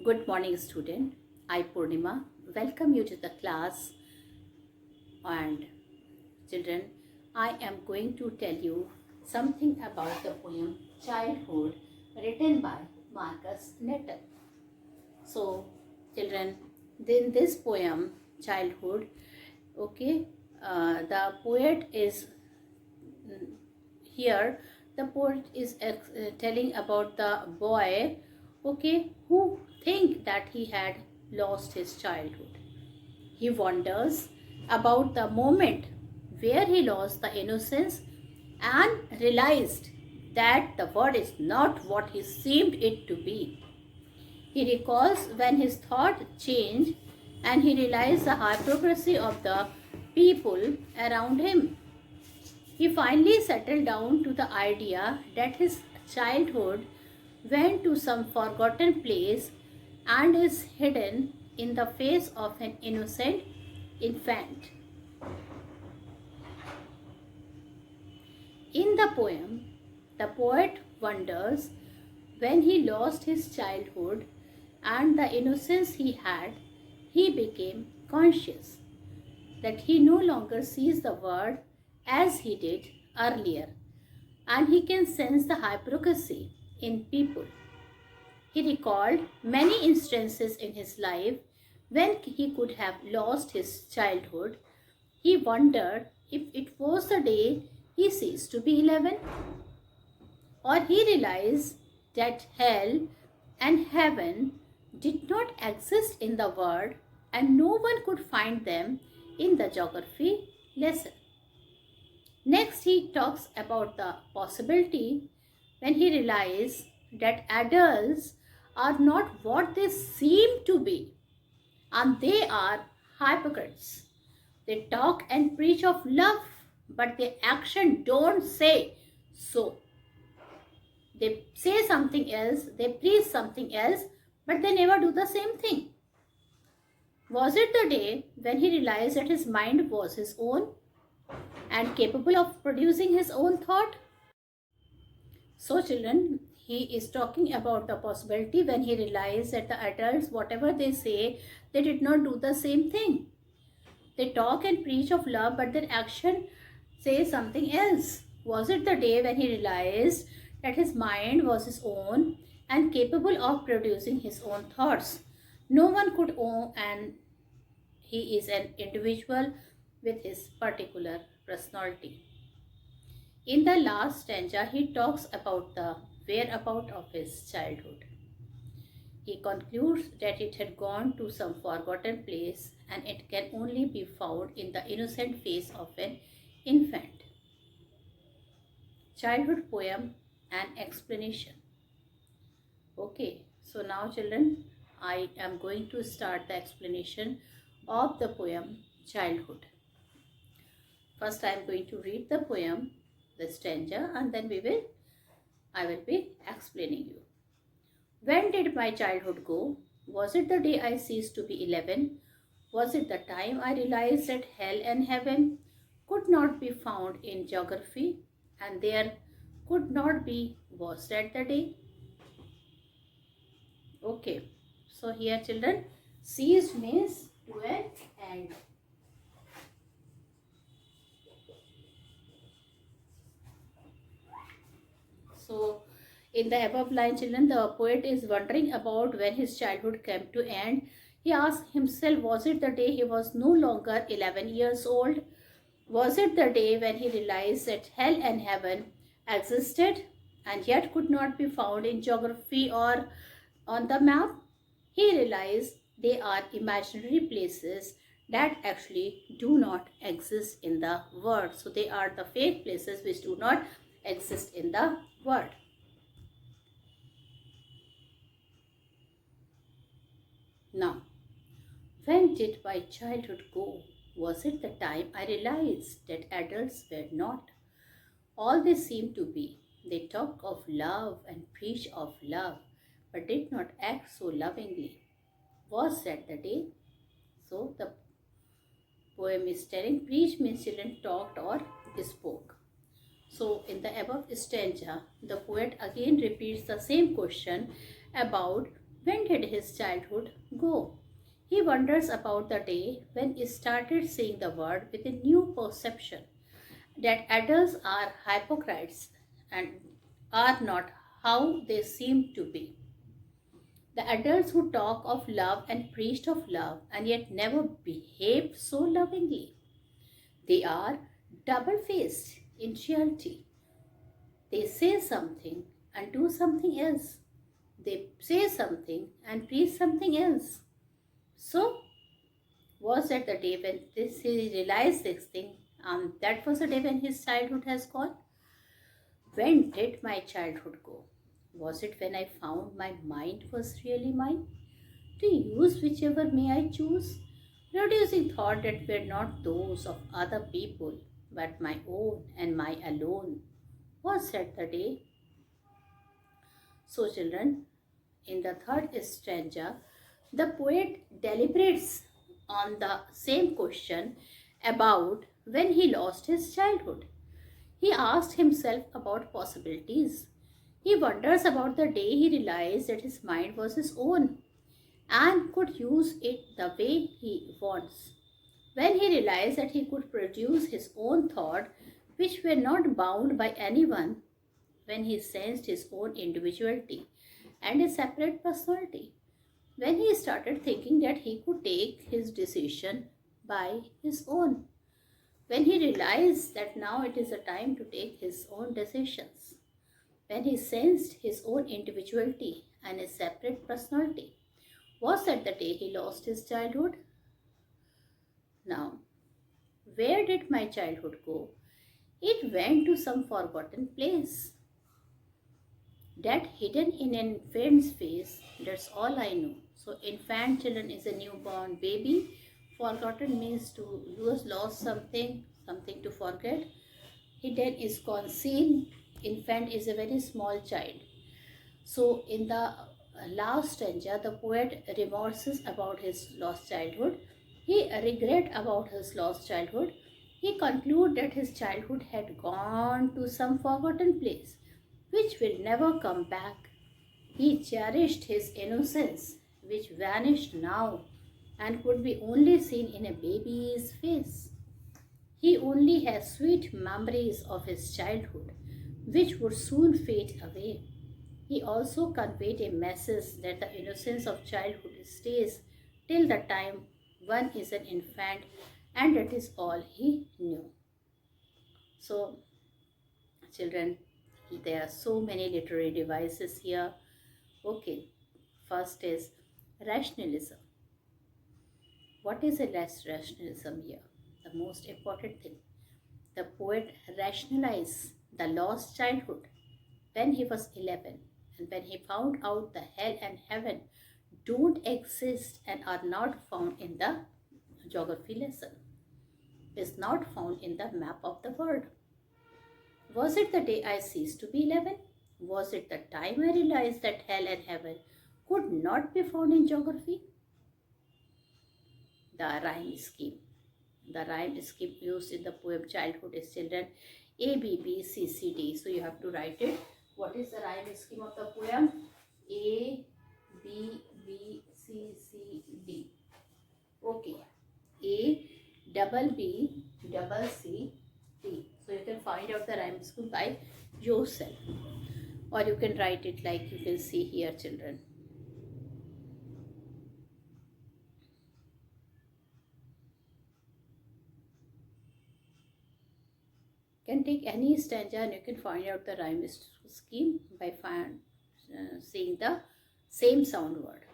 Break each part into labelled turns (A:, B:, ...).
A: Good morning, student. I, Purnima, welcome you to the class. And children, I am going to tell you something about the poem Childhood written by Marcus Nettle. So, children, in this poem, Childhood, the poet is here. The poet is telling about the boy, who think that he had lost his childhood. He wonders about the moment where he lost the innocence and realized that the world is not what he seemed it to be. He recalls when his thought changed and he realized the hypocrisy of the people around him. He finally settled down to the idea that his childhood went to some forgotten place and is hidden in the face of an innocent infant. In the poem, the poet wonders when he lost his childhood and the innocence he had, he became conscious that he no longer sees the world as he did earlier, and he can sense the hypocrisy in people. He recalled many instances in his life when he could have lost his childhood. He wondered if it was the day he ceased to be 11, or he realized that hell and heaven did not exist in the world and no one could find them in the geography lesson. Next, he talks about the possibility when he realized that adults are not what they seem to be, and they are hypocrites. They talk and preach of love, but their action don't say so. They say something else, they preach something else, but they never do the same thing. Was it the day when he realized that his mind was his own and capable of producing his own thought? So children, he is talking about the possibility when he realized that the adults, whatever they say, they did not do the same thing. They talk and preach of love, but their action says something else. Was it the day when he realized that his mind was his own and capable of producing his own thoughts? No one could own, and he is an individual with his particular personality. In the last stanza, he talks about the whereabout of his childhood. He concludes that it had gone to some forgotten place and it can only be found in the innocent face of an infant. Childhood poem and explanation. Okay, so now children, I am going to start the explanation of the poem Childhood. First, I am going to read the poem, the stanza, and then I will be explaining you. When did my childhood go? Was it the day I ceased to be 11? Was it the time I realized that hell and heaven could not be found in geography and there could not be? Was that the day? Okay, so here children, ceased means to an end. So in the above line, children, the poet is wondering about when his childhood came to end. He asked himself, was it the day he was no longer 11 years old? Was it the day when he realized that hell and heaven existed and yet could not be found in geography or on the map? He realized they are imaginary places that actually do not exist in the world. So they are the fake places which do not exist in the world. Now, when did my childhood go? Was it the time I realized that adults were not all they seem to be? They talk of love and preach of love, but did not act so lovingly. Was that the day? So the poem is telling preach means children talked or spoke. So in the above stanza, the poet again repeats the same question about When did his childhood go? He wonders about the day when he started seeing the world with a new perception that adults are hypocrites and are not how they seem to be. The adults who talk of love and preach of love and yet never behave so lovingly. They are double faced in reality. They say something and do something else. They say something and preach something else. So, was that the day when he realized this thing? That was the day when his childhood has gone. When did my childhood go? Was it when I found my mind was really mine? To use whichever may I choose, producing thought that were not those of other people, but my own and my alone. Was that the day? So, children, in the third stanza, the poet deliberates on the same question about when he lost his childhood. He asked himself about possibilities. He wonders about the day he realized that his mind was his own and could use it the way he wants. When he realized that he could produce his own thought, which were not bound by anyone, when he sensed his own individuality and a separate personality, when he started thinking that he could take his decision by his own, when he realized that now it is a time to take his own decisions, when he sensed his own individuality and a separate personality, was that the day he lost his childhood? Now, where did my childhood go? It went to some forgotten place. That hidden in an infant's face, that's all I know. So, infant children is a newborn baby. Forgotten means to lose, lost something, something to forget. Hidden is concealed. Infant is a very small child. So, in the last stanza, the poet remorses about his lost childhood. He regret about his lost childhood. He concludes that his childhood had gone to some forgotten place, which will never come back. He cherished his innocence, which vanished now and could be only seen in a baby's face. He only has sweet memories of his childhood, which would soon fade away. He also conveyed a message that the innocence of childhood stays till the time one is an infant, and that is all he knew. So, children, there are so many literary devices here. Okay, first is rationalism. What is a rationalism here? The most important thing. The poet rationalized the lost childhood when he was 11 and when he found out the hell and heaven don't exist and are not found in the geography lesson, is not found in the map of the world. Was it the day I ceased to be 11? Was it the time I realized that hell and heaven could not be found in geography? The rhyme scheme. The rhyme scheme used in the poem Childhood is Children A, B, B, C, C, D. So you have to write it. What is the rhyme scheme of the poem? A, B, B, C, C, D. Okay. A, double B, double C, D. So you can find out the rhyme scheme by yourself. Or you can write it like you can see here, children. You can take any stanza and you can find out the rhyme scheme by seeing the same sound word.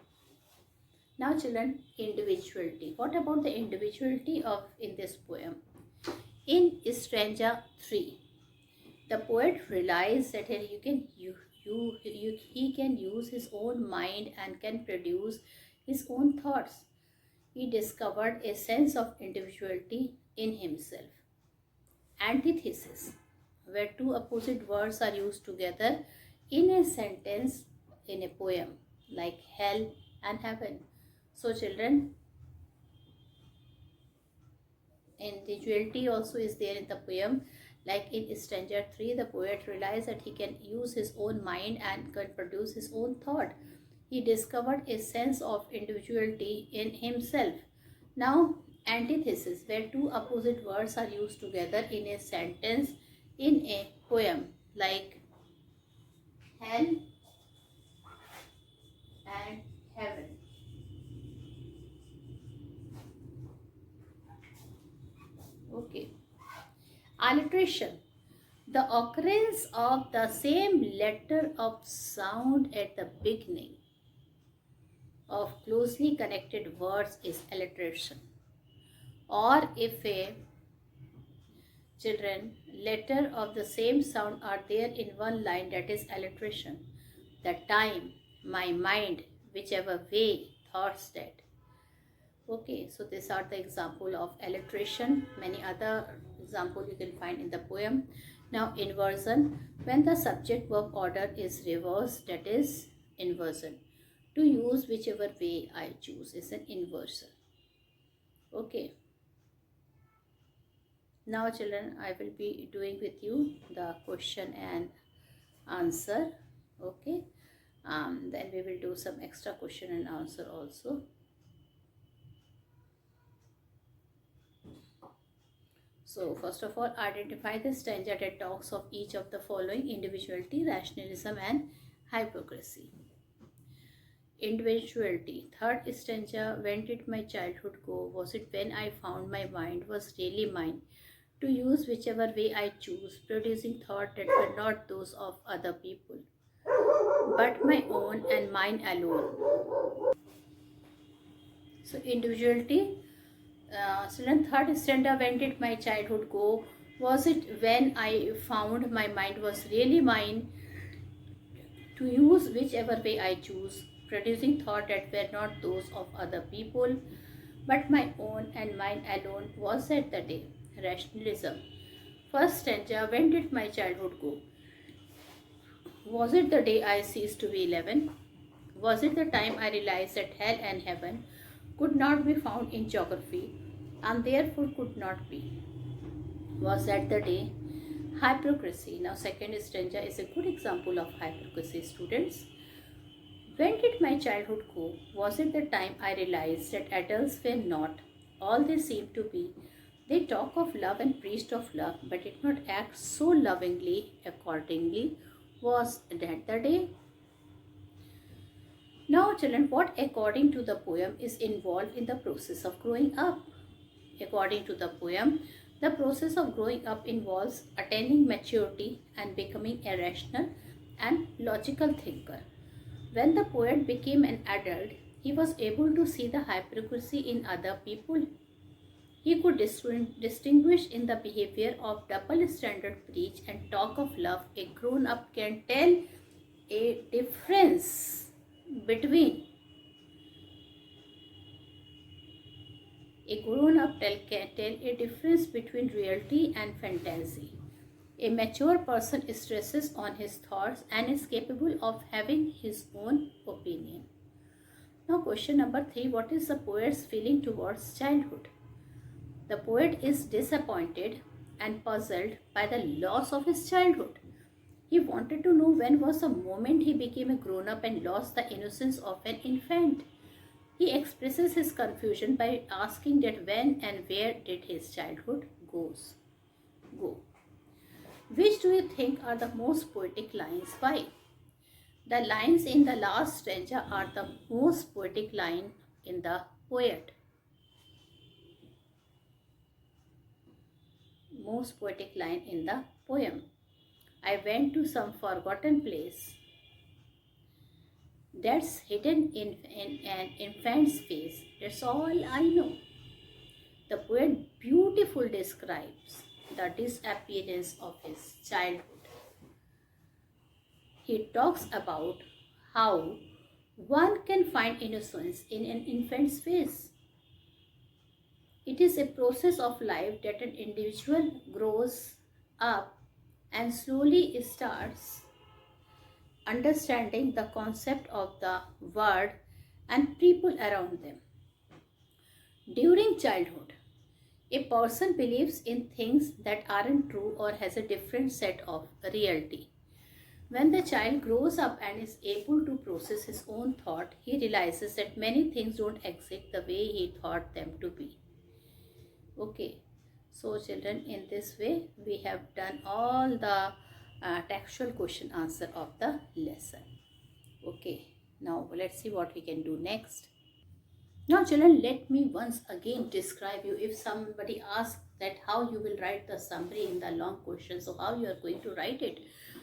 A: Now, children, individuality. What about the individuality of in this poem? In stanza 3, the poet realized that he can use his own mind and can produce his own thoughts. He discovered a sense of individuality in himself. Antithesis, where two opposite words are used together in a sentence in a poem, like hell and heaven. So, children, individuality also is there in the poem. Like in stanza 3, the poet realized that he can use his own mind and can produce his own thought. He discovered a sense of individuality in himself. Now, antithesis, where two opposite words are used together in a sentence in a poem, like hell and heaven. Okay. Alliteration. The occurrence of the same letter of sound at the beginning of closely connected words is alliteration. Or if a children letter of the same sound are there in one line, that is alliteration. The time, my mind, whichever way, thoughts that. Okay, so these are the example of alliteration. Many other example you can find in the poem. Now inversion, when the subject verb order is reversed, that is inversion. To use whichever way I choose is an inversion. Okay. Now children, I will be doing with you the question and answer. Okay. Then we will do some extra question and answer also. So first of all, identify the stanza that talks of each of the following: individuality, rationalism and hypocrisy. Individuality. Third stanza, when did my childhood go? Was it when I found my mind was really mine? To use whichever way I choose, producing thoughts that were not those of other people, but my own and mine alone. So individuality. Student, third stanza, when did my childhood go? Was it when I found my mind was really mine? To use whichever way I choose, producing thoughts that were not those of other people, but my own and mine alone. Was that the day? Rationalism. First stanza, when did my childhood go? Was it the day I ceased to be 11? Was it the time I realized that hell and heaven could not be found in geography and therefore could not be? Was that the day? Hypocrisy. Now second stanza is a good example of hypocrisy, students. When did my childhood go? Was it the time I realized that adults were not all they seem to be? They talk of love and preached of love, but did not act so lovingly accordingly. Was that the day? Now children, what according to the poem is involved in the process of growing up? According to the poem, the process of growing up involves attaining maturity and becoming a rational and logical thinker. When the poet became an adult, he was able to see the hypocrisy in other people. He could distinguish in the behavior of double standard preach and talk of love. A grown up can tell a difference between can tell a difference between reality and fantasy. A mature person stresses on his thoughts and is capable of having his own opinion. Now question number 3, what is the poet's feeling towards childhood? The poet is disappointed and puzzled by the loss of his childhood. He wanted to know when was the moment he became a grown-up and lost the innocence of an infant. He expresses his confusion by asking that when and where did his childhood go? Which do you think are the most poetic lines? Why? The lines in the last stanza are the most poetic line in the poet. Most poetic line in the poem. I went to some forgotten place that's hidden in an infant's face. That's all I know. The poet beautifully describes the disappearance of his childhood. He talks about how one can find innocence in an infant's face. It is a process of life that an individual grows up and slowly starts understanding the concept of the world and people around them. During childhood, a person believes in things that aren't true or has a different set of reality. When the child grows up and is able to process his own thought, he realizes that many things don't exist the way he thought them to be. Okay, so children, in this way we have done all the textual question answer of the lesson. Okay, now let's see what we can do next. Now children, let me once again describe you. If somebody asks that how you will write the summary in the long question, so how you are going to write it.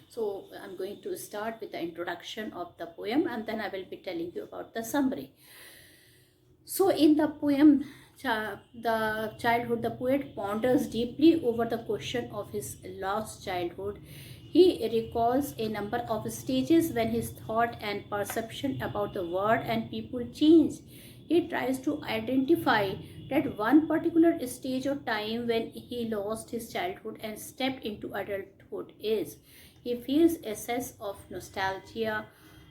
A: So I'm going to start with the introduction of the poem, and then I will be telling you about the summary. So in the poem, the childhood, the poet ponders deeply over the question of his lost childhood. He recalls a number of stages when his thought and perception about the world and people changed. He tries to identify that one particular stage of time when he lost his childhood and stepped into adulthood is. He feels a sense of nostalgia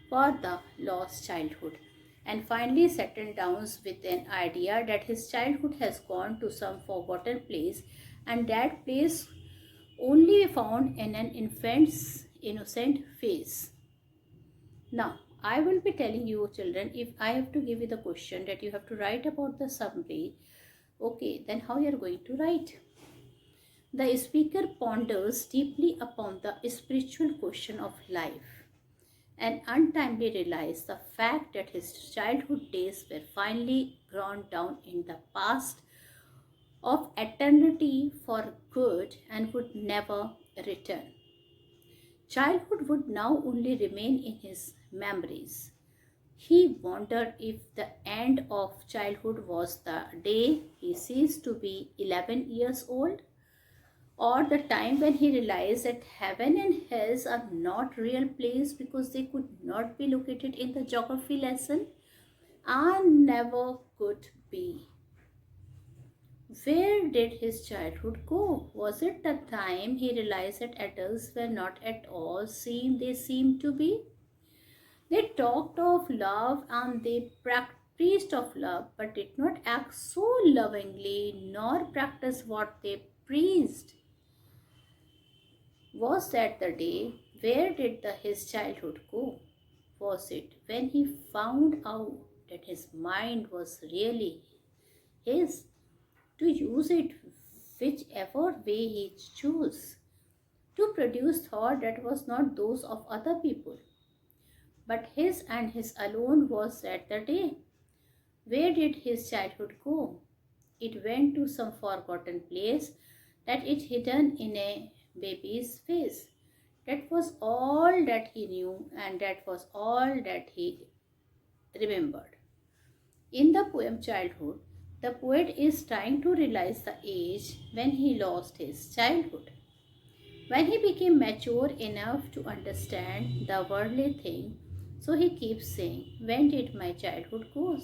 A: for the lost childhood, and finally settles down with an idea that his childhood has gone to some forgotten place, and that place only found in an infant's innocent face. Now, I will be telling you children, if I have to give you the question that you have to write about the summary, okay, then how you are going to write? The speaker ponders deeply upon the spiritual question of life and untimely realized the fact that his childhood days were finally ground down in the past of eternity for good and would never return. Childhood would now only remain in his memories. He wondered if the end of childhood was the day he ceased to be 11 years old, or the time when he realized that heaven and hell are not real place because they could not be located in the geography lesson and never could be. Where did his childhood go? Was it the time he realized that adults were not at all they seemed to be? They talked of love and they preached of love, but did not act so lovingly nor practice what they preached. Was that the day? Where did his childhood go? Was it when he found out that his mind was really his, to use it whichever way he chose, to produce thought that was not those of other people, but his and his alone? Was that the day? Where did his childhood go? It went to some forgotten place that it hidden in a baby's face. That was all that he knew, and that was all that he remembered. In the poem Childhood, the poet is trying to realize the age when he lost his childhood. When he became mature enough to understand the worldly thing, so he keeps saying, when did my childhood go?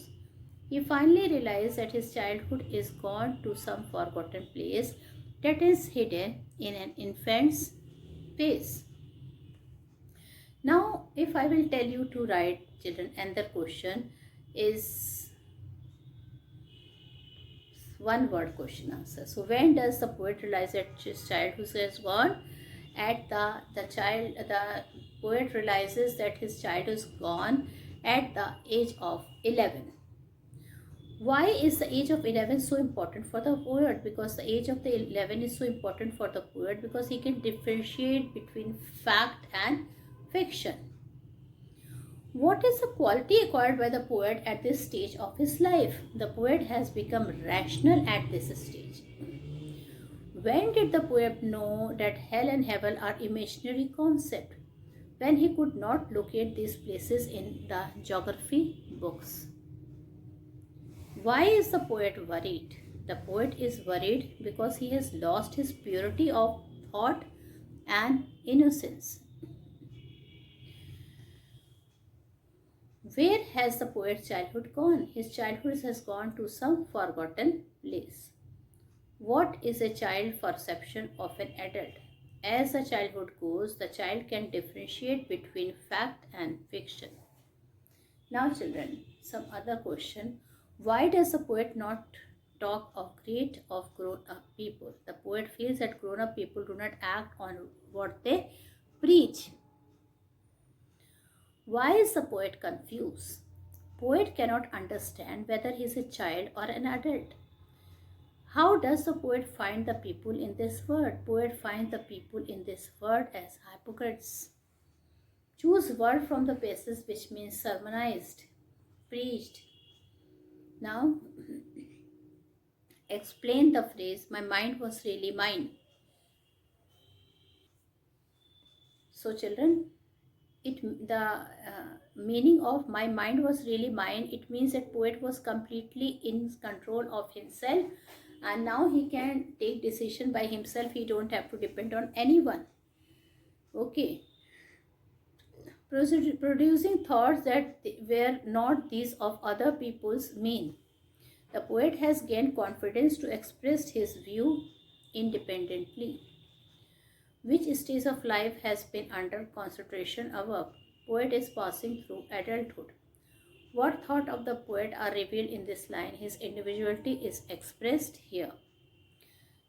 A: He finally realized that his childhood is gone to some forgotten place that is hidden in an infant's face. Now, if I will tell you to write, children, another question is one word question answer. So, when does the poet realize that his childhood has gone? At the poet realizes that his child is gone at the age of 11. Why is the age of 11 so important for the poet? Because the age of the 11 is so important for the poet because he can differentiate between fact and fiction. What is the quality acquired by the poet at this stage of his life? The poet has become rational at this stage. When did the poet know that hell and heaven are imaginary concepts? When he could not locate these places in the geography books. Why is the poet worried? The poet is worried because he has lost his purity of thought and innocence. Where has the poet's childhood gone? His childhood has gone to some forgotten place. What is a child perception of an adult? As the childhood goes, the child can differentiate between fact and fiction. Now children, some other question. Why does the poet not talk of grown-up people? The poet feels that grown-up people do not act on what they preach. Why is the poet confused? Poet cannot understand whether he is a child or an adult. How does the poet find the people in this world? Poet finds the people in this world as hypocrites. Choose word from the passage which means sermonized, preached. Now explain the phrase, my mind was really mine. So children, the meaning of my mind was really mine, it means that poet was completely in control of himself, and now he can take decision by himself. He don't have to depend on anyone. Okay, producing thoughts that were not these of other people's mean. The poet has gained confidence to express his view independently. Which stage of life has been under concentration above? Poet is passing through adulthood. What thought of the poet are revealed in this line? His individuality is expressed here.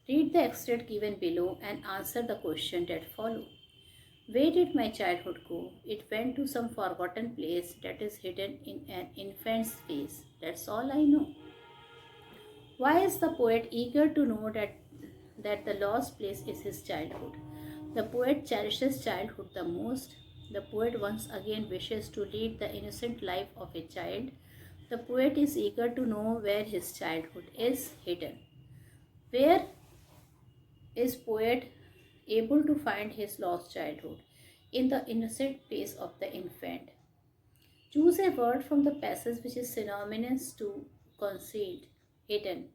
A: Read the extract given below and answer the question that follow. Where did my childhood go? It went to some forgotten place that is hidden in an infant's face. That's all I know. Why is the poet eager to know that the lost place is his childhood? The poet cherishes childhood the most. The poet once again wishes to lead the innocent life of a child. The poet is eager to know where his childhood is hidden. Where is poet able to find his lost childhood? In the innocent face of the infant. Choose a word from the passage which is synonymous to concealed, hidden.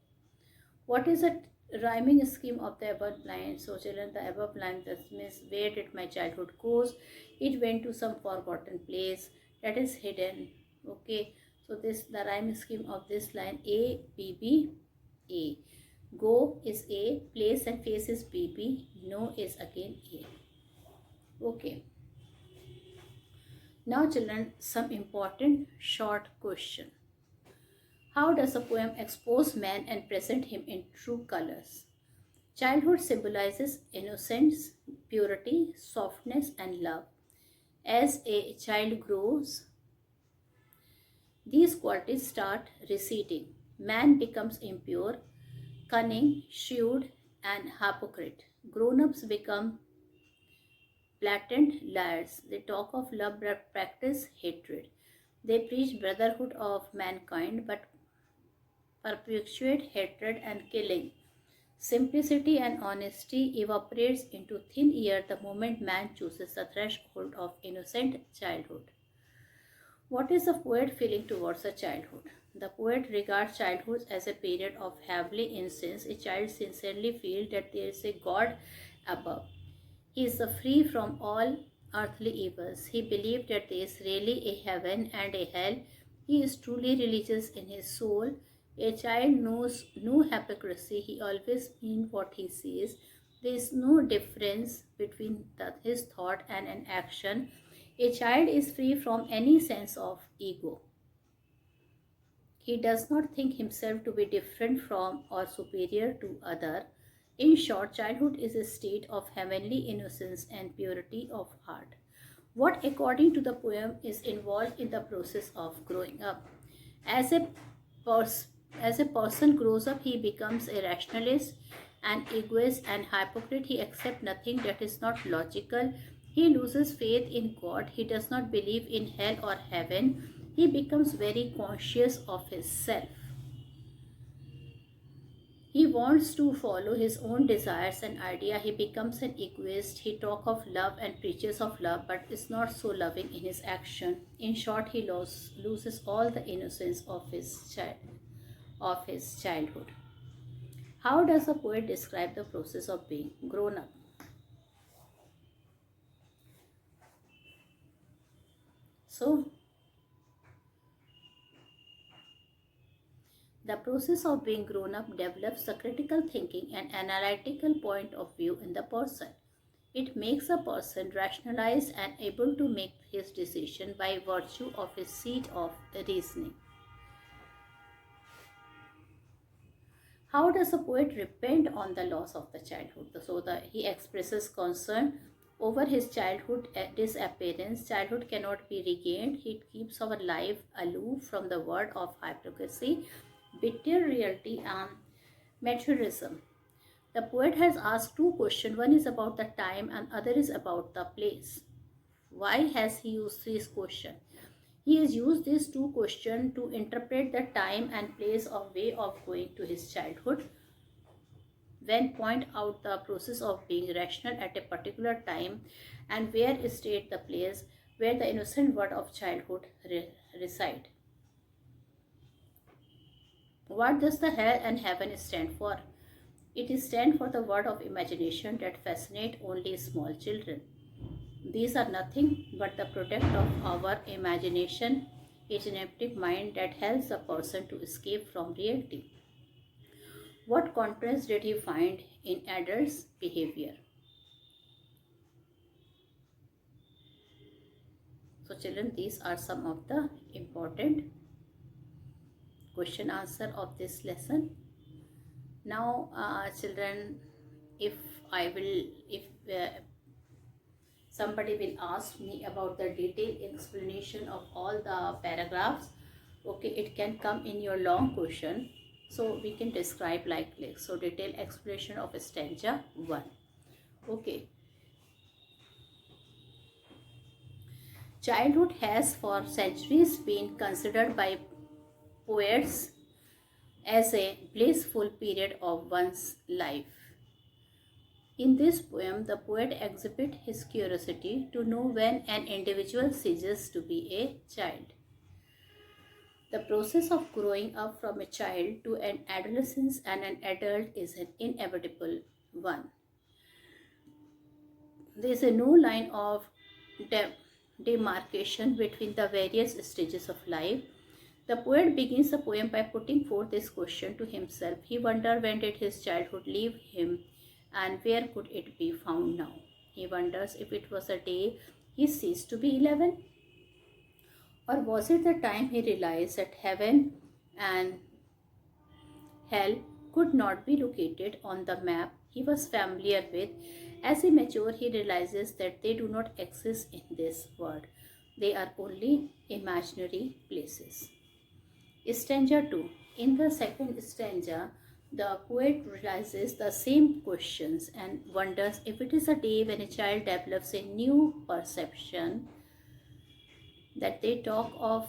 A: What is the rhyming scheme of the above line? So children, the above line, that means where did my childhood goes? It went to some forgotten place that is hidden. Okay, so this the rhyming scheme of this line: A B B A. Go is A, place and face is B B. No is again A. Okay. Now children, some important short question. How does a poem expose man and present him in true colors? Childhood symbolizes innocence, purity, softness, and love. As a child grows, these qualities start receding. Man becomes impure, cunning, shrewd, and hypocrite. Grown ups become blatant liars. They talk of love but practice hatred. They preach brotherhood of mankind but perpetuate hatred and killing. Simplicity and honesty evaporates into thin air the moment man chooses the threshold of innocent childhood. What is the poet feeling towards a childhood? The poet regards childhood as a period of heavenly innocence. A child sincerely feels that there is a God above. He is free from all earthly evils. He believes that there is really a heaven and a hell. He is truly religious in his soul. A child knows no hypocrisy. He always means what he says. There is no difference between his thought and an action. A child is free from any sense of ego. He does not think himself to be different from or superior to other. In short, childhood is a state of heavenly innocence and purity of heart. What, according to the poem, is involved in the process of growing up? As a, pers- as a person grows up, he becomes a rationalist, an egoist, and hypocrite. He accepts nothing that is not logical. He loses faith in God. He does not believe in hell or heaven. He becomes very conscious of his self. He wants to follow his own desires and idea. He becomes an egoist. He talks of love and preaches of love, but is not so loving in his action. In short, he loses all the innocence of his childhood. How does a poet describe the process of being grown up? So, the process of being grown up develops the critical thinking and analytical point of view in the person. It makes a person rationalized and able to make his decision by virtue of his seat of reasoning. How does a poet repent on the loss of the childhood? So he expresses concern over his childhood disappearance. Childhood cannot be regained. It keeps our life aloof from the world of hypocrisy, bitter reality, and materialism. The poet has asked two questions. One is about the time and other is about the place. Why has he used this question? He has used these two questions to interpret the time and place of way of going to his childhood, when point out the process of being rational at a particular time, and where state the place where the innocent word of childhood reside. What does the hell and heaven stand for? It stands for the word of imagination that fascinate only small children. These are nothing but the product of our imagination, a genetic mind that helps a person to escape from reality. What contrast did he find in adults' behavior? So children, these are some of the important question answer of this lesson. Now children, if if somebody will ask me about the detailed explanation of all the paragraphs, okay, it can come in your long question, so we can describe like this. So detailed explanation of stanza 1. Okay, childhood has for centuries been considered by poets as a blissful period of one's life. In this poem, the poet exhibits his curiosity to know when an individual ceases to be a child. The process of growing up from a child to an adolescence and an adult is an inevitable one. There is no line of demarcation between the various stages of life. The poet begins the poem by putting forth this question to himself. He wondered when did his childhood leave him and where could it be found now. He wonders if it was the day he ceased to be 11, or was it the time he realized that heaven and hell could not be located on the map he was familiar with. As he matures, he realizes that they do not exist in this world. They are only imaginary places. Stanza 2. In the second stanza, the poet realizes the same questions and wonders if it is a day when a child develops a new perception, that they talk of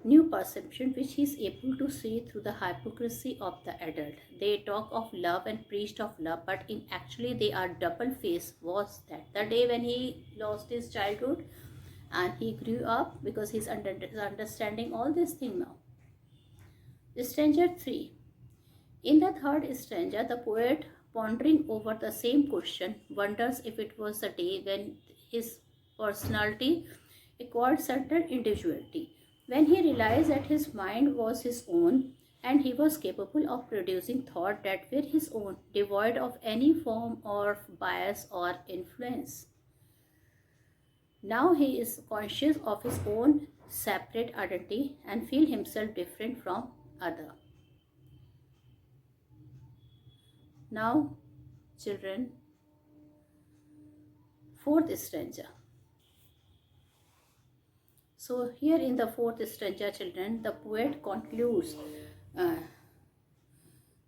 A: new perception which he is able to see through the hypocrisy of the adult. They talk of love and preached of love, but in actually they are double faced. Was that the day when he lost his childhood and he grew up, because he's understanding all this thing now. Stanza 3. In the third stanza, the poet, pondering over the same question, wonders if it was the day when his personality acquired certain individuality, when he realized that his mind was his own and he was capable of producing thought that were his own, devoid of any form of bias or influence. Now he is conscious of his own separate identity and feel himself different from other. Now, children, fourth stanza. So here in the fourth stanza, children, the poet concludes uh,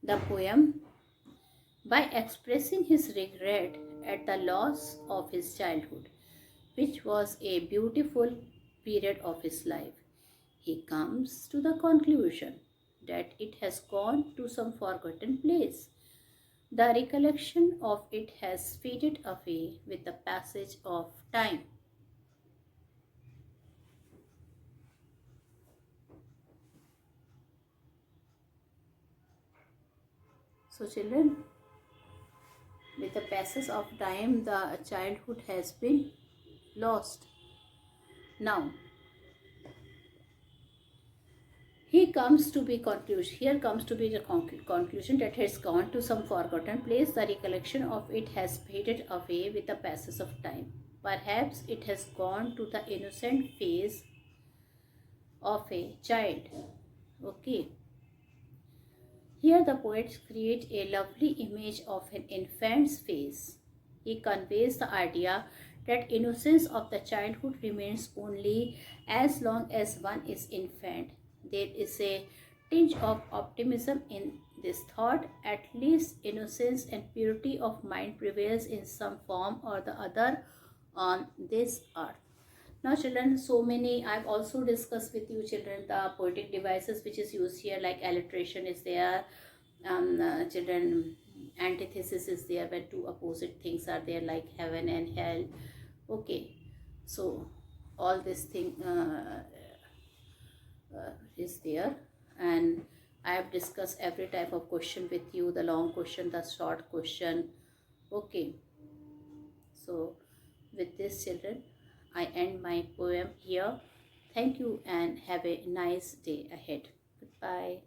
A: the poem by expressing his regret at the loss of his childhood, which was a beautiful period of his life. He comes to the conclusion that it has gone to some forgotten place. The recollection of it has faded away with the passage of time. So children, with the passage of time, the childhood has been lost. Now, here comes to be the conclusion that has gone to some forgotten place. The recollection of it has faded away with the passage of time. Perhaps it has gone to the innocent phase of a child. Okay. Here the poets create a lovely image of an infant's face. He conveys the idea that innocence of the childhood remains only as long as one is infant. There is a tinge of optimism in this thought. At least innocence and purity of mind prevails in some form or the other on this earth. Now children, so many, I've also discussed with you children the poetic devices which is used here, like alliteration is there, children, antithesis is there where two opposite things are there, like heaven and hell. Okay, so all this thing is there, and I have discussed every type of question with you, the long question, the short question. Okay, so with this children, I end my poem here. Thank you and have a nice day ahead. Goodbye.